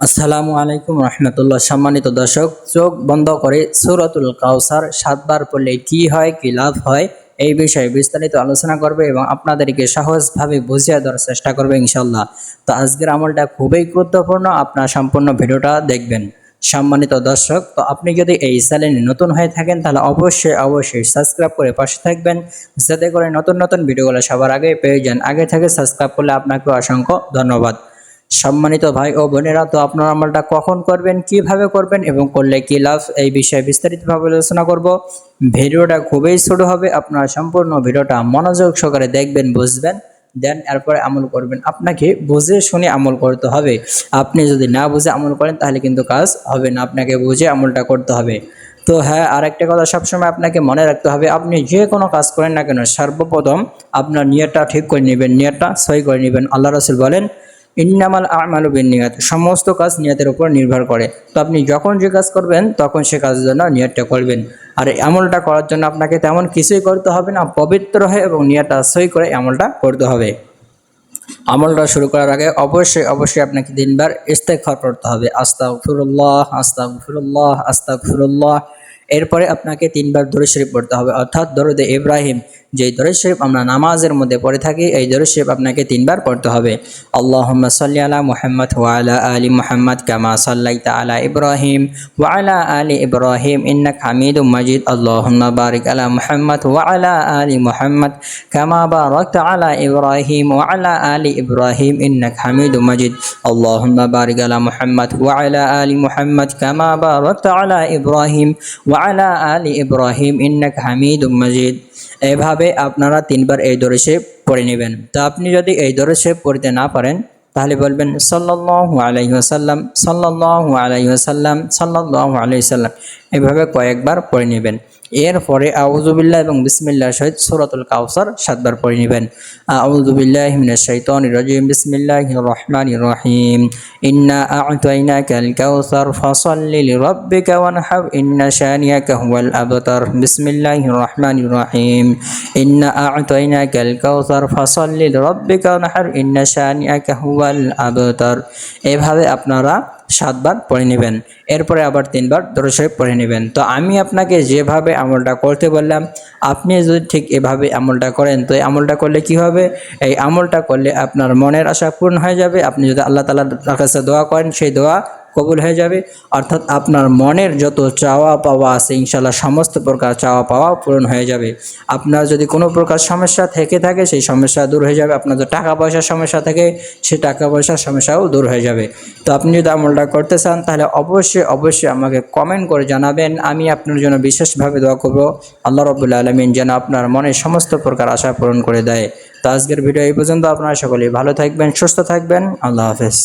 আসসালামু আলাইকুম রহমতুল্লাহ। সম্মানিত দর্শক, চোখ বন্ধ করে সূরাতুল কাউসার 7 বার পড়লে কি হয়, কি লাভ হয়, এই বিষয়ে বিস্তারিত আলোচনা করবে এবং আপনাদেরকে সহজভাবে বুঝিয়ে দেওয়ার চেষ্টা করবে ইনশাল্লাহ। তো আজকের আমলটা খুবই গুরুত্বপূর্ণ, আপনার সম্পূর্ণ ভিডিওটা দেখবেন। সম্মানিত দর্শক, তো আপনি যদি এই চ্যানেলে নতুন হয়ে থাকেন তাহলে অবশ্যই সাবস্ক্রাইব করে পাশে থাকবেন, যাতে করে নতুন নতুন ভিডিওগুলো সবার আগে পেয়ে যান। আগে থেকে সাবস্ক্রাইব করলে আপনাকে অসংখ্য ধন্যবাদ। সম্মানিত ভাই ও বোনেরা, তো আপনার আমলটা কখন করবেন, কিভাবে করবেন এবং করলে কি লাভ, এই বিষয়ে বিস্তারিতভাবে আলোচনা করব। ভিডিওটা খুবই ছোট হবে, আপনারা সম্পূর্ণ ভিডিওটা মনোযোগ সহকারে দেখবেন, বুঝবেন, দেন এরপরে আমল করবেন। আপনাকে বুঝে শুনে আমল করতে হবে। আপনি যদি না বুঝে আমল করেন তাহলে কিন্তু কাজ হবে না, আপনাকে বুঝে আমলটা করতে হবে। তো হ্যাঁ, আরেকটা কথা সবসময় আপনাকে মনে রাখতে হবে, আপনি যে কোনো কাজ করেন না কেন সর্বপ্রথম আপনার নিয়তটা ঠিক করে নেবেন, নিয়তটা সহি করে নেবেন। আল্লাহ রাসূল বলেন, ইন্নামাল আমালু বিন্নিয়াত, সমস্ত কাজ নিয়তের উপর নির্ভর করে। তো আপনি যখন যে কাজ করবেন তখন সে কাজের জন্য নিয়তটা করবেন। আর এই আমলটা করার জন্য আপনাকে তেমন কিছুই করতে হবে না, পবিত্র হয়ে এবং নিয়তটা সহি করে আমলটা করতে হবে। আমলটা শুরু করার আগে অবশ্যই আপনাকে 3 বার ইস্তেগফার করতে হবে, আস্তাগফিরুল্লাহ আস্তাগফিরুল্লাহ আস্তাগফিরুল্লাহ। এরপরে আপনাকে 3 বার দরুদ শরীফ পড়তে হবে, অর্থাৎ দরুদে ইব্রাহিম, যেই দরুদ শরীফ আমরা নামাজের মধ্যে পড়ে থাকি, এই দরুদ শরীফ আপনাকে 3 বার পড়তে হবে। আল্লাহুম্মা সাল্লি আলা মুহাম্মাদ ওয়া আলা আলি মুহাম্মাদ কামা সাল্লাইতা আলা ইব্রাহিম ওয়া আলা আলি ইব্রাহিম ইন্নাকা হামিদুম মাজিদ। আল্লাহুম্মা বারিক আলা মুহাম্মাদ ওয়া আলা আলি মুহাম্মাদ কামা বারাকতা আলা ইব্রাহিম ওয়া আলা আলি ইব্রাহিম ইন্নাকা হামিদুম মাজিদ। আল্লাহুম্মা বারিক আলা মুহাম্মাদ ওয়া আলা আলি মুহাম্মাদ কামা বারাকতা আলা ইব্রাহিম ওয়া আলা আলি ইব্রাহিম ইন্নাকা হামিদুম মাজিদ। এভাবে আপনারা 3 বার এই দরুদ শরীফ পড়ে নেবেন। তো আপনি যদি এই দরুদ শরীফ পড়তে না পারেন তাহলে বলবেন সাল্লাল্লাহু আলাইহি ওয়াসাল্লাম সাল্লাল্লাহু আলাইহি ওয়াসাল্লাম সাল্লাল্লাহু আলাইহি ওয়াসাল্লাম, এভাবে কয়েকবার পড়ে নেবেন। এরপরে আউযু বিল্লাহ এবং বিসমিল্লাহর সহিত সূরাতুল কাউসার 7 বার পড়ে নেবেন। আউযু বিল্লাহি মিনাশ শাইতানির রাজিম, বিসমিল্লাহির রহমানির রহিম। ইন্না আ'তাইনাকাল কাউসার ফাসাল্লি লিরাব্বিকা ওয়ানহার ইন্না শানিয়াকা হুয়াল আবতার। বিসমিল্লাহির রহমানির রহিম। ইন্না আ'তাইনাকাল কাউসার ফাসাল্লি লিরাব্বিকা ওয়ানহার ইন্না শানিয়াকা হুয়াল আবতার। এভাবে আপনারা 7 বার পড়ে নেবেন। এরপরে আবার 3 বার দরুদ শরীফ পড়ে নেবেন। তো আমি আপনাকে যেভাবে আমলটা করতে বললাম, আপনি যদি ঠিক এভাবে আমলটা করেন, তো এই আমলটা করলে কি হবে, এই আমলটা করলে আপনার মনের আশা পূর্ণ হয়ে যাবে। আপনি যদি আল্লাহ তাআলার কাছে দোয়া করেন, সেই দোয়া কবুল হয়ে যাবে। অর্থাৎ আপনার মনের যত চাওয়া পাওয়া আছে ইনশাআল্লাহ সমস্ত প্রকার চাওয়া পাওয়া পূরণ হয়ে যাবে। আপনার যদি কোনো প্রকার সমস্যা থেকে থাকে সেই সমস্যা দূর হয়ে যাবে। আপনার যদি টাকা পয়সার সমস্যা থাকে সেই টাকা পয়সার সমস্যাও দূর হয়ে যাবে। তো আপনি যদি আমলটা করতে চান তাহলে অবশ্যই আমাকে কমেন্ট করে জানাবেন। আমি আপনার জন্য বিশেষভাবে দোয়া করব, আল্লাহ রাব্বুল আলামিন যেন আপনার মনের সমস্ত প্রকার আশা পূরণ করে দেয়। তো আজকের ভিডিও এই পর্যন্ত। আপনারা সকলেই ভালো থাকবেন, সুস্থ থাকবেন। আল্লাহ হাফেজ।